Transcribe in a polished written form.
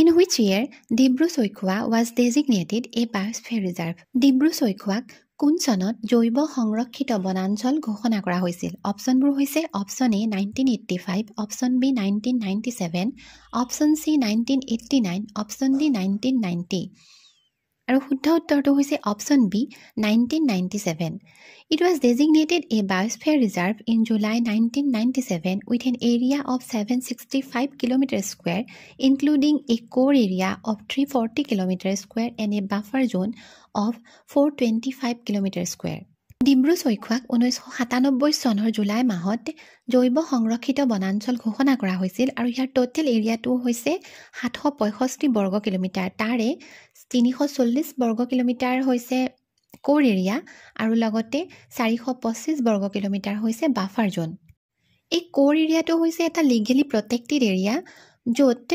In which year Dibru-Saukhowa was designated a biosphere reserve? Dibru-Saukhowaক কোন চনত জৈৱ সংৰক্ষিত বনাঞ্চল ঘোষণা কৰা হৈছিল? অপশ্যনবোৰ হৈছে option A 1985, option B 1997, option C 1989, option D 1990 আৰু শুদ্ধ উত্তৰটো হৈছে option B 1997. It was designated a biosphere reserve in July 1997 with an area of 765 km square, including a core area of 340 km square and a buffer zone of 425 km square. ডিব্ৰু-চৈখোৱাক 1997 চনৰ July মাহত জৈৱ সংৰক্ষিত বনাঞ্চল ঘোষণা কৰা হৈছিল আৰু ইয়াৰ total এৰিয়াটো হৈছে 765 বৰ্গ কিলোমিটাৰ। তাৰে 340 বৰ্গ কিলোমিটাৰ হৈছে কোৰ এৰিয়া আৰু লগতে 425 বৰ্গ কিলোমিটাৰ হৈছে বাফাৰ জোন। এই কোৰ এৰিয়াটো হৈছে এটা লিগেলি প্ৰটেক্টেড এৰিয়া য'ত